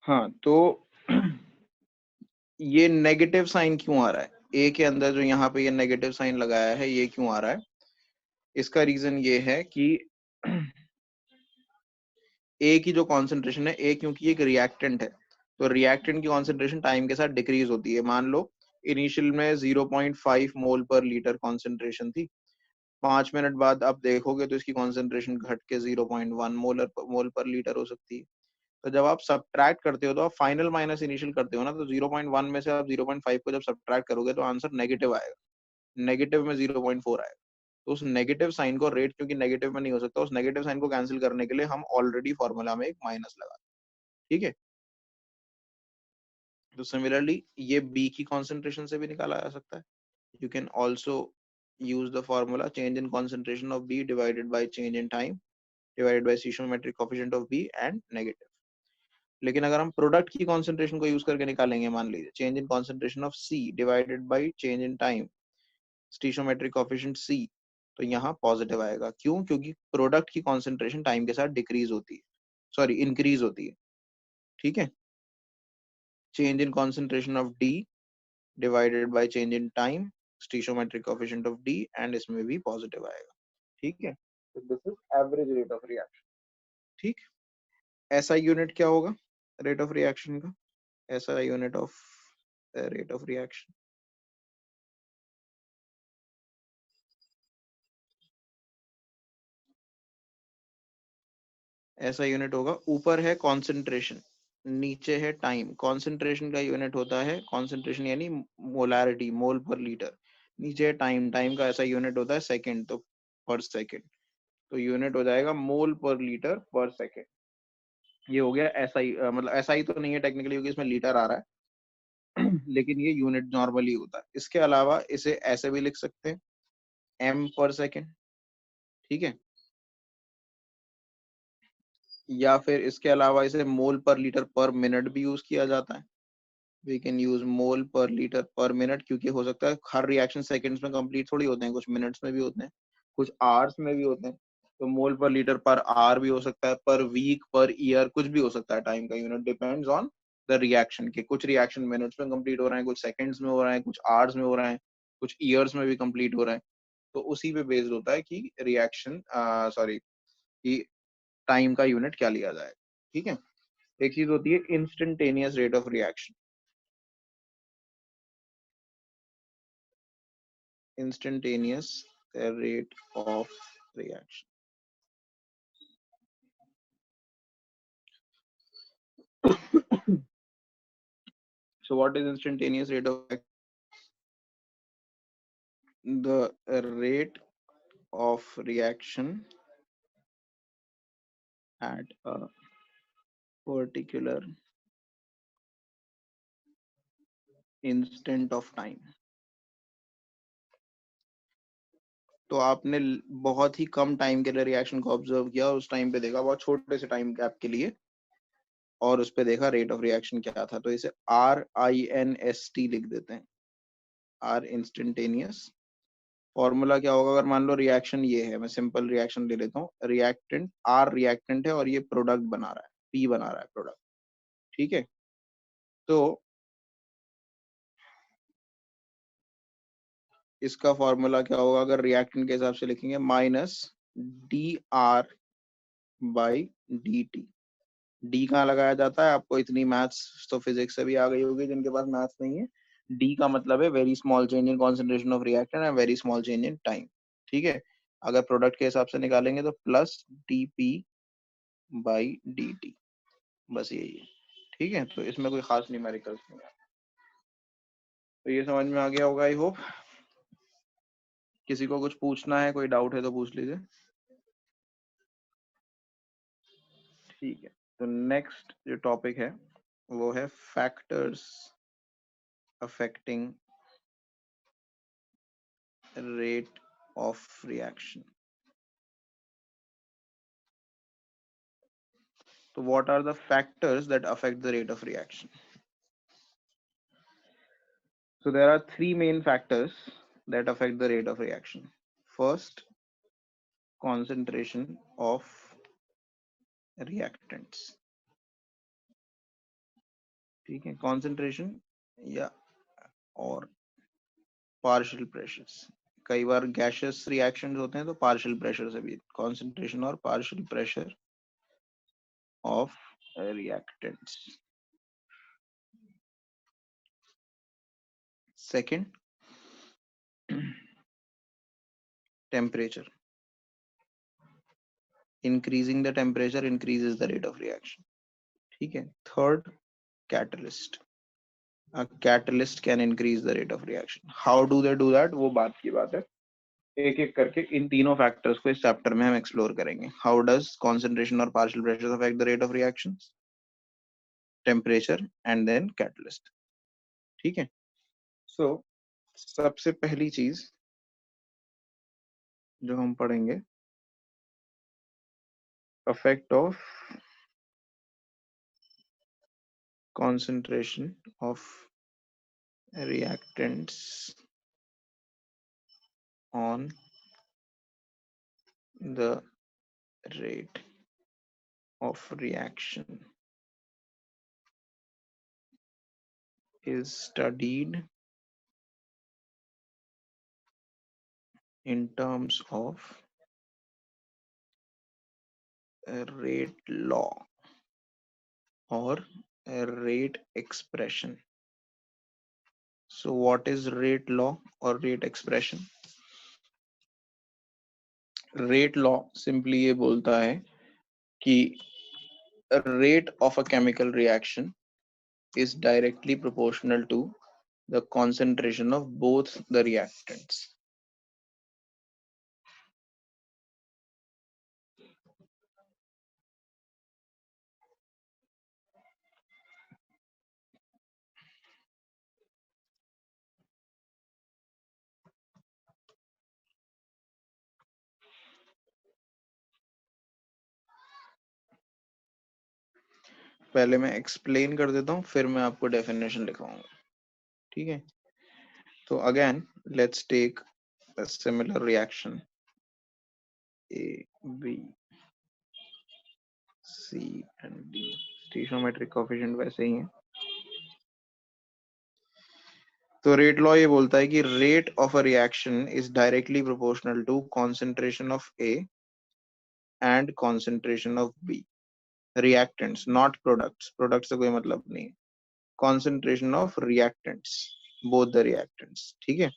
हाँ, तो ये नेगेटिव साइन क्यों आ रहा है? ए के अंदर जो यहाँ पे ये नेगेटिव साइन लगाया है, ये क्यों आ रहा है? इसका रीजन ये है कि ए की जो कॉन्सेंट्रेशन है, ए क्योंकि एक रिएक्टेंट है, तो रिएक्टेंट की कॉन्सेंट्रेशन टाइम के साथ डिक्रीज होती है। मान लो इनिशियल में 0.5 मोल पर लीटर कॉन्सेंट्रेशन थी, 5 मिनट बाद आप देखोगे तो इसकी कॉन्सेंट्रेशन घट के 0.1 मोल पर लीटर हो सकती है। तो जब आप सब्ट्रैक्ट करते हो तो आप फाइनल माइनस इनिशियल करते हो ना, तो 0.1 में से आप 0.5 को जब सब्ट्रैक्ट करोगे तो आंसर नेगेटिव आएगा, नेगेटिव में 0.4 आएगा। तो उस नेगेटिव साइन को, रेट क्योंकि नेगेटिव में नहीं हो सकता, उस नेगेटिव साइन को कैंसिल करने के लिए हम ऑलरेडी फॉर्मूला में एक माइनस लगा, ठीक है। तो सिमिलरली ये बी की कॉन्सेंट्रेशन से भी निकाला जा सकता है। You can also use the formula change in concentration of B divided by change in time divided by stoichiometric coefficient of B and negative. लेकिन अगर हम प्रोडक्ट की कॉन्सेंट्रेशन को यूज करके निकालेंगे, मान लीजिए change in concentration of C divided by change in time stoichiometric coefficient C, तो यहाँ पॉजिटिव आएगा। क्यों? क्योंकि प्रोडक्ट की कॉन्सेंट्रेशन टाइम के साथ डिक्रीज होती है, सॉरी इंक्रीज होती है, ठीक है। Change in concentration of D divided by change in time stoichiometric coefficient of D, and इसमें भी पॉजिटिव आएगा, ठीक है। तो this is average rate of reaction, ठीक। एसआई यूनिट क्या होगा रेट ऑफ रिएक्शन का? SI unit of rate of reaction, ऐसा यूनिट होगा, ऊपर है कॉन्सेंट्रेशन, नीचे है टाइम। कॉन्सेंट्रेशन का यूनिट होता है कॉन्सेंट्रेशन यानी मोलारिटी, मोल पर लीटर। नीचे है टाइम, टाइम का ऐसा यूनिट होता है सेकंड, तो पर सेकंड, तो यूनिट हो जाएगा मोल पर लीटर पर सेकंड। ये हो गया एसआई, मतलब एसआई तो नहीं है टेक्निकली क्योंकि इसमें लीटर आ रहा है लेकिन ये यूनिट नॉर्मली होता है। इसके अलावा इसे ऐसे भी लिख सकते हैं, एम पर सेकंड, ठीक है। या फिर इसके अलावा इसे मोल पर लीटर पर मिनट भी यूज किया जाता है। We can use mole per litre पर मिनट, क्योंकि हो सकता है हर रिएक्शन सेकंड्स में कंप्लीट थोड़ी होते हैं, कुछ मिनट्स में भी होते हैं, कुछ आवर्स में भी होते हैं। तो मोल पर लीटर पर आवर भी हो सकता है, पर वीक, पर ईयर, कुछ भी हो सकता है। टाइम का unit depends on the reaction के, कुछ रिएक्शन मिनट्स में कंप्लीट हो रहे हैं, कुछ सेकंड्स में हो रहे हैं, कुछ आवर्स में हो रहे हैं, कुछ ईयर्स में भी कंप्लीट हो रहा है। तो उसी पे बेस्ड होता है कि रिएक्शन, सॉरी, कि टाइम का यूनिट क्या लिया जाए, ठीक है। एक चीज होती है instantaneous rate of reaction, instantaneous rate of reaction. So what is instantaneous rate of reaction? The rate of reaction at a particular instant of time. तो आपने बहुत ही कम टाइम के लिए रिएक्शन को ऑब्जर्व किया और उस टाइम पे देखा, बहुत छोटे से टाइम गैप के लिए, और उस पे देखा रेट ऑफ रिएक्शन क्या था। तो इसे RINST लिख देते हैं, आर इंस्टेंटेनियस। फॉर्मूला क्या होगा? अगर मान लो रिएक्शन ये है, मैं सिंपल रिएक्शन ले लेता हूँ, रिएक्टेंट आर रिएक्टेंट है और ये प्रोडक्ट बना रहा है, पी बना रहा है प्रोडक्ट, ठीक है। तो इसका फॉर्मूला क्या होगा अगर रिएक्टेंट के हिसाब से लिखेंगे? Minus DR by DT। D कहाँ लगाया जाता है? आपको इतनी मैथ्स तो फिजिक्स से भी आ गई होगी, जिनके पास मैथ्स नहीं है। डी का मतलब है very small change in concentration of reactant and very small change in time, ठीक है। अगर प्रोडक्ट के हिसाब से निकालेंगे तो प्लस DP बाई DT, बस यही है, ठीक है। तो इसमें कोई खास न्यूमेरिकल्स नहीं है। तो ये समझ में आ गया होगा आई होप। किसी को कुछ पूछना है, कोई डाउट है तो पूछ लीजिए, ठीक है। तो नेक्स्ट जो टॉपिक है वो है factors affecting rate of reaction. So what are the factors that affect the rate of reaction? So there are three main factors that affect the rate of reaction. First, concentration of reactants. ठीक है, concentration या और partial pressures. कई बार gaseous reactions होते हैं तो partial pressure से भी concentration और partial pressure of reactants. Second, temperature. Increasing the temperature increases the rate of reaction. ठीक है. Third, catalyst. A catalyst can increase the rate of reaction. How do they do that? वो बात की बात है. एक एक करके इन तीनों फैक्टर्स को इस चैप्टर में हम एक्सप्लोर करेंगे. हाउ डज कॉन्सेंट्रेशन और partial pressure affect the rate of reactions, temperature and then catalyst. ठीक है. सो सबसे पहली चीज जो हम पढ़ेंगे, effect of concentration of reactants on the rate of reaction is studied in terms of a rate law or a rate expression. So what is rate law or rate expression? Rate law simply ये बोलता है कि rate of a chemical reaction is directly proportional to the concentration of both the reactants. पहले मैं explain कर देता हूँ, फिर मैं आपको डेफिनेशन लिखवाऊंगा. ठीक है. तो again let's take a similar reaction A, B, C and D. Stoichiometric coefficient वैसे ही है. तो रेट लॉ ये बोलता है कि rate of a reaction is directly proportional to concentration of A and concentration of B. Reactants, not products. Products से कोई मतलब नहीं है. Concentration of reactants, both the reactants. ठीक है.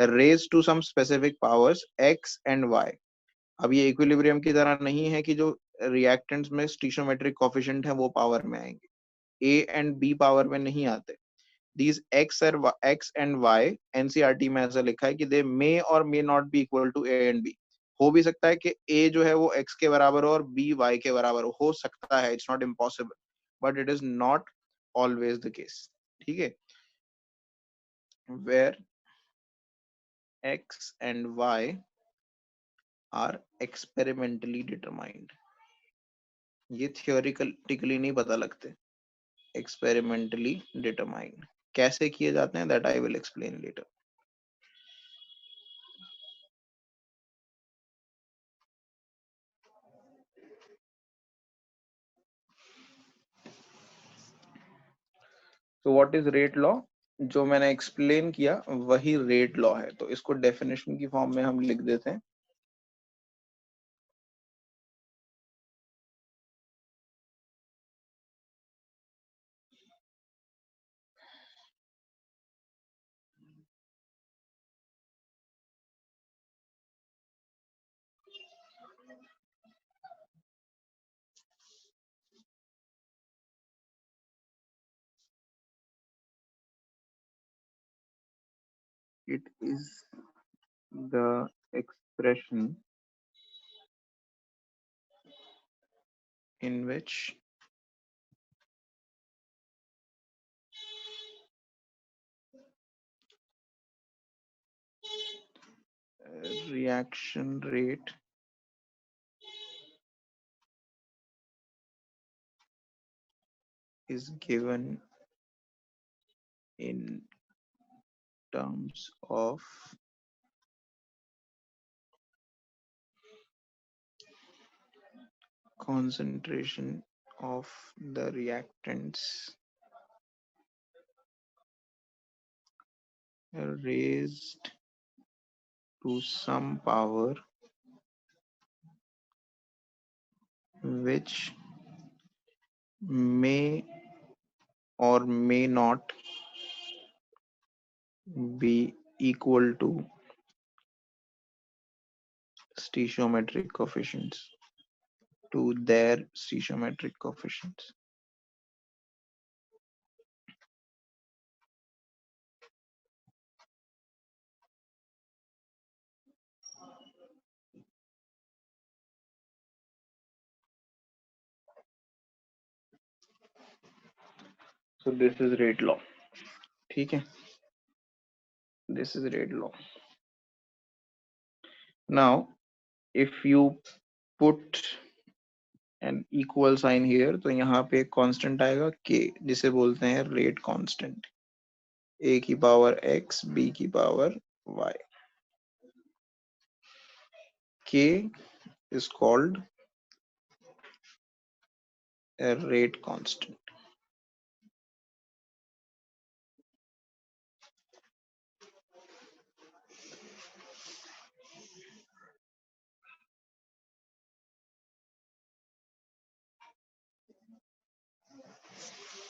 Raise to some specific powers x and y. अब ये equilibrium की तरह नहीं है कि जो रिएक्टेंट्स में स्टीशियोमेट्रिक कोएफिशिएंट है वो पावर में आएंगे. a एंड b पावर में नहीं आते. These x and y, NCERT में ऐसा लिखा है कि they may or may not be equal to a and b. हो भी सकता है कि a जो है वो x के बराबर हो और b y के बराबर हो सकता है. It's not impossible, but it is not always the case. ठीक है. Where x and y are experimentally determined. ये थियोरिटिकली नहीं पता लगते. Experimentally determined. कैसे किए जाते हैं that I will explain later. तो व्हाट इज रेट लॉ? जो मैंने एक्सप्लेन किया वही रेट लॉ है. तो इसको डेफिनेशन की फॉर्म में हम लिख देते हैं. It is the expression in which reaction rate is given in terms of concentration of the reactants raised to some power which may or may not be equal to stoichiometric coefficients, to their stoichiometric coefficients. So this is rate law. ठीक है, this is rate law. Now if you put an equal sign here, तो यहाँ पे एक constant आएगा k, जिसे बोलते हैं रेट कांस्टेंट, a की पावर x, b की power y. K is called a rate constant.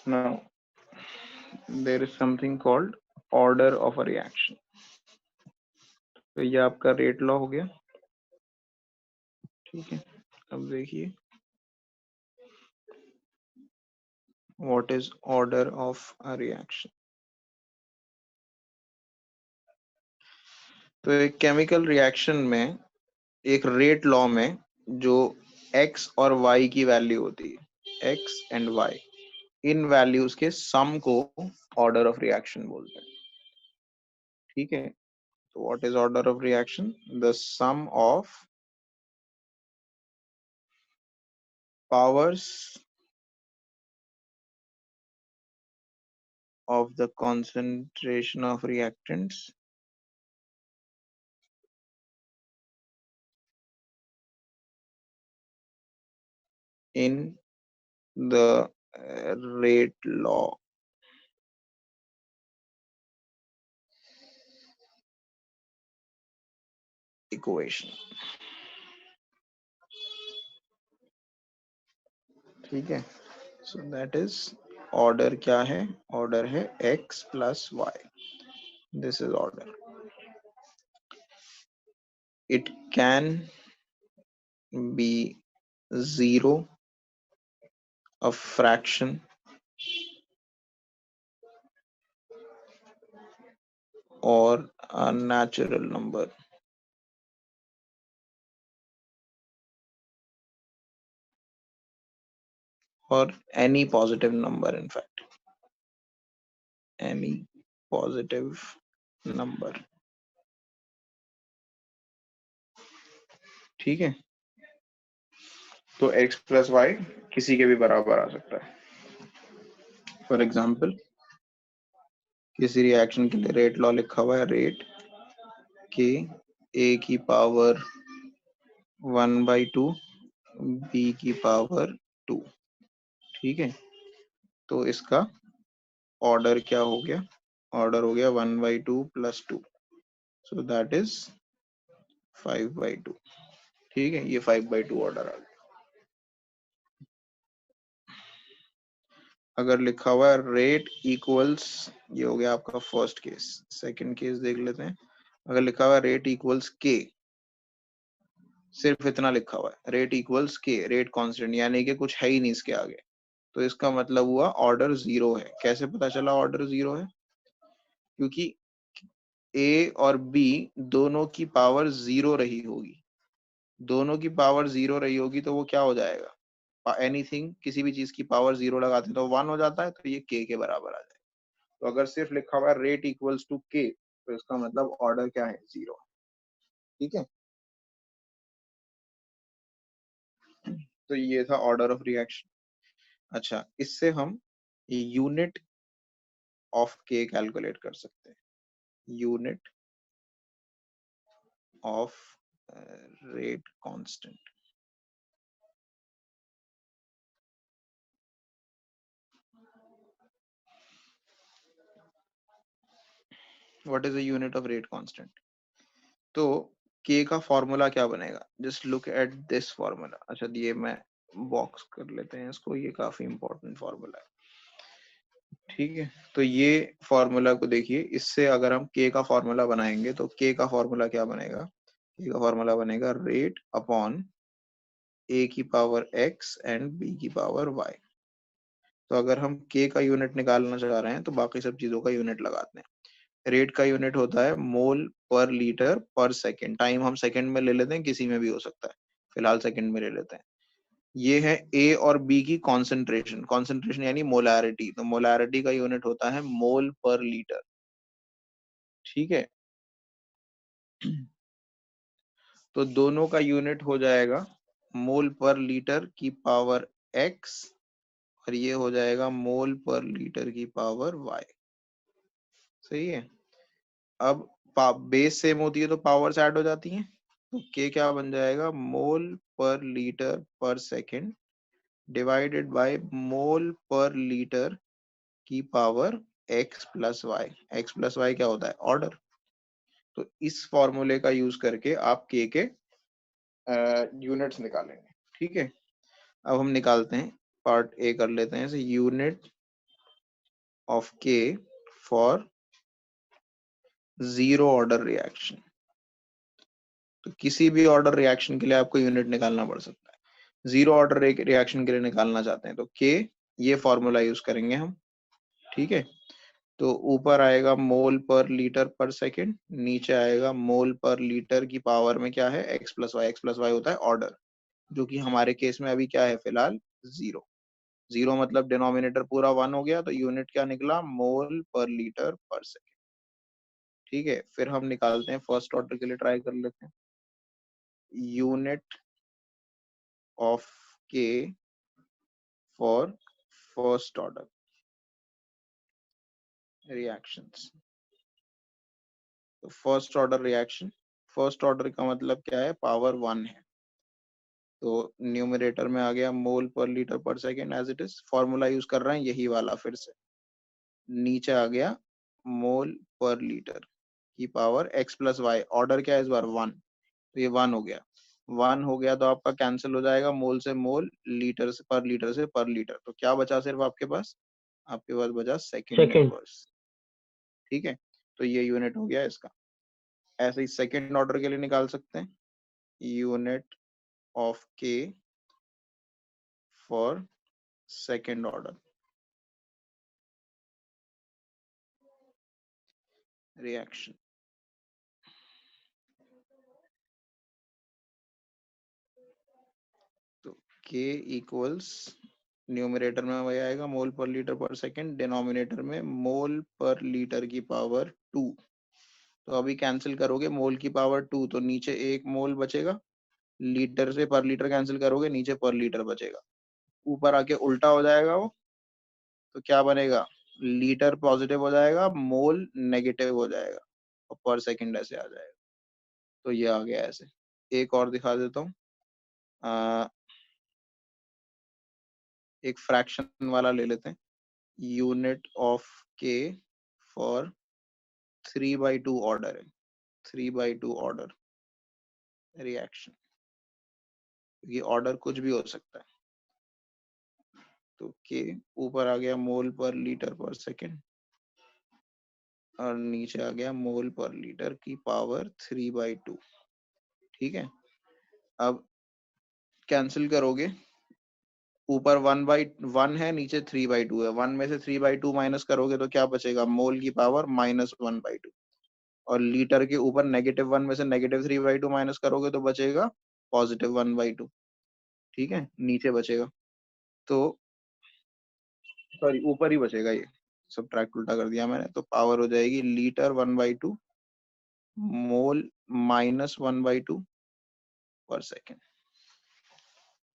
Now there is something called order of a reaction. तो ये आपका रेट लॉ हो गया, ठीक है. अब देखिए what is order of a reaction. तो एक केमिकल रिएक्शन में एक रेट लॉ में जो x और y की वैल्यू होती है, x and y, in values के सम को ऑर्डर ऑफ रिएक्शन बोलते हैं, ठीक है. तो what is order of reaction? The sum of powers of the concentration of reactants in the rate law equation. ठीक है. So that is order. क्या है? Order है x plus y. This is order. It can be 0, a fraction, or a natural number. Or any positive number, in fact. Any positive number. ठीक है. तो x plus y किसी के भी बराबर आ सकता है. फॉर एग्जाम्पल किसी रिएक्शन के लिए रेट लॉ लिखा हुआ है, रेट के a की पावर 1/2, b की पावर 2, ठीक है. तो इसका ऑर्डर क्या हो गया? ऑर्डर हो गया 1/2 + 2, सो दैट इज 5/2. ठीक है, ये 5/2 ऑर्डर आ गया. अगर लिखा हुआ है रेट इक्वल्स, ये हो गया आपका फर्स्ट केस. सेकंड केस देख लेते हैं. अगर लिखा हुआ है रेट इक्वल्स के, सिर्फ इतना लिखा हुआ है, रेट इक्वल्स के, रेट कांस्टेंट, यानी कि कुछ है ही नहीं इसके आगे, तो इसका मतलब हुआ ऑर्डर 0 है. कैसे पता चला ऑर्डर 0 है? क्योंकि ए और बी दोनों की पावर 0 रही होगी. दोनों की पावर 0 रही होगी तो वो क्या हो जाएगा? एनीथिंग, किसी भी चीज की पावर 0 लगाते हैं तो 1 हो जाता है, तो ये के बराबर आ जाएगा. तो अगर सिर्फ लिखा हुआ है रेट इक्वल्स टू के, तो इसका मतलब ऑर्डर क्या है? 0. ठीक है. तो ये था ऑर्डर ऑफ रिएक्शन. अच्छा, इससे हम यूनिट ऑफ के कैलकुलेट कर सकते हैं. Unit of rate constant. What is the unit of rate constant? तो के का फॉर्मूला क्या बनेगा? Just look at this formula. अच्छा ये मैं बॉक्स कर लेते हैं इसको, ये काफी इंपॉर्टेंट फॉर्मूला है। ठीक है, तो ये फॉर्मूला को देखिए, इससे अगर हम के का फॉर्मूला बनाएंगे तो के का फॉर्मूला क्या बनेगा? के का फॉर्मूला बनेगा रेट अपॉन ए की पावर एक्स एंड बी की पावर वाई। तो अगर हम के का यूनिट निकालना चाह रहे हैं तो बाकी सब चीजों का यूनिट लगाते हैं। रेट का यूनिट होता है मोल per litre per second. Time हम सेकेंड में ले लेते हैं, किसी में भी हो सकता है, फिलहाल सेकेंड में ले लेते हैं। ये है ए और बी की कॉन्सेंट्रेशन। कॉन्सेंट्रेशन यानी मोलैरिटी, तो मोलैरिटी का यूनिट होता है मोल पर लीटर। ठीक है, तो दोनों का यूनिट हो जाएगा मोल पर लीटर की पावर एक्स, और ये हो जाएगा मोल पर लीटर की पावर वाई। सही है। अब बेस सेम होती है तो पावर्स ऐड हो जाती हैं, तो के क्या बन जाएगा? मोल per litre per second divided by mole per litre की power x plus y. X plus y क्या होता है? ऑर्डर। तो इस फॉर्मूले का यूज करके आप के यूनिट्स निकालेंगे। ठीक है, अब हम निकालते हैं, पार्ट ए कर लेते हैं। यूनिट ऑफ के फॉर जीरो ऑर्डर रिएक्शन। तो किसी भी ऑर्डर रिएक्शन के लिए आपको यूनिट निकालना पड़ सकता है। जीरो ऑर्डर रिएक्शन के लिए निकालना चाहते हैं तो के, ये फॉर्मूला यूज करेंगे हम। ठीक है, तो ऊपर आएगा मोल पर लीटर पर सेकेंड, नीचे आएगा मोल पर लीटर की पावर में क्या है? X plus y. X plus y होता है ऑर्डर, जो कि हमारे केस में अभी क्या है फिलहाल? जीरो। जीरो मतलब डिनोमिनेटर पूरा वन हो गया, तो यूनिट क्या निकला? मोल पर लीटर पर सेकेंड। ठीक है, फिर हम निकालते हैं फर्स्ट ऑर्डर के लिए, ट्राई कर लेते हैं। यूनिट ऑफ के फॉर फर्स्ट ऑर्डर रिएक्शंस। तो first order reaction, first order का मतलब क्या है? पावर वन है, तो न्यूमरेटर में आ गया मोल per litre per second as it is. Formula use कर रहे हैं यही वाला फिर से। नीचे आ गया मोल पर लीटर की power x plus y. Order क्या है इस बार? वन, तो ये वन हो गया। वन हो गया तो आपका कैंसिल हो जाएगा, मोल से मोल, लीटर से पर लीटर से पर लीटर। तो क्या बचा सिर्फ आपके पास? आपके पास बचा सेकेंड सेकंड। इनवर्स। ठीक है, तो ये यूनिट हो गया इसका। ऐसे ही सेकेंड ऑर्डर के लिए निकाल सकते हैं, यूनिट ऑफ के फॉर सेकेंड ऑर्डर रिएक्शन। तो के इक्वल्स, न्यूमरेटर में वही आएगा मोल per litre per second, denominator में मोल पर लीटर की पावर टू। तो अभी कैंसिल करोगे मोल की पावर टू, तो नीचे एक मोल बचेगा, लीटर से पर लीटर कैंसिल करोगे, नीचे पर लीटर बचेगा, ऊपर आके उल्टा हो जाएगा वो। तो क्या बनेगा? लीटर पॉजिटिव हो जाएगा, मोल नेगेटिव हो जाएगा, और पर सेकंड ऐसे आ जाएगा। तो ये आ गया ऐसे। एक और दिखा देता हूँ, एक फ्रैक्शन वाला ले लेते हैं। यूनिट ऑफ के फॉर 3/2 ऑर्डर है, 3/2 ऑर्डर रिएक्शन, ये ऑर्डर कुछ भी हो सकता है। तो के ऊपर आ गया मोल पर लीटर पर सेकेंड, और नीचे आ गया मोल पर लीटर की पावर 3/2। ठीक है, अब कैंसिल करोगे, ऊपर 1/1 है, नीचे 3/2 है। वन में से 3/2 माइनस करोगे तो क्या बचेगा? मोल की पावर -1/2। और लीटर के ऊपर -1 में से -3/2 माइनस करोगे तो बचेगा +1/2। ठीक है, नीचे बचेगा, तो सॉरी ऊपर ही बचेगा, ये सब ट्रैक उल्टा कर दिया मैंने। तो पावर हो जाएगी लीटर 1/2, मोल -1/2 पर सेकेंड।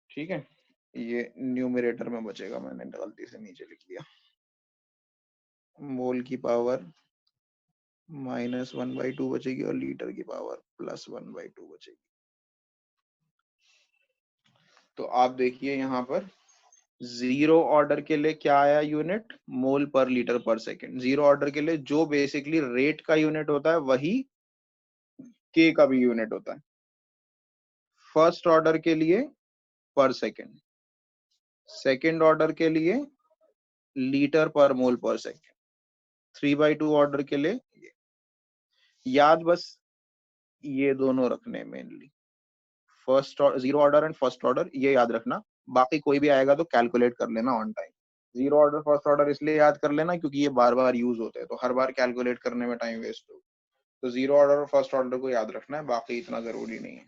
ठीक है, ये न्यूमरेटर में बचेगा, मैंने गलती से नीचे लिख दिया। मोल की पावर -1/2 बचेगी, और लीटर की पावर +1/2 बचेगी। तो आप देखिए यहाँ पर जीरो ऑर्डर के लिए क्या आया यूनिट? मोल per litre per second. Zero order के लिए जो बेसिकली रेट का यूनिट होता है वही के का भी यूनिट होता है। फर्स्ट ऑर्डर के लिए पर सेकेंड, सेकेंड ऑर्डर के लिए लीटर पर मोल पर सेकेंड, 3/2 ऑर्डर के लिए याद बस ये दोनों रखने mainly, first zero order and first order, ये याद रखना। बाकी कोई भी आएगा तो कैलकुलेट कर लेना on time. Zero order first order इसलिए याद कर लेना क्योंकि ये बार बार यूज होते हैं, तो हर बार कैलकुलेट करने में टाइम वेस्ट हो, तो जीरो ऑर्डर और फर्स्ट ऑर्डर को याद रखना है, बाकी इतना जरूरी नहीं है।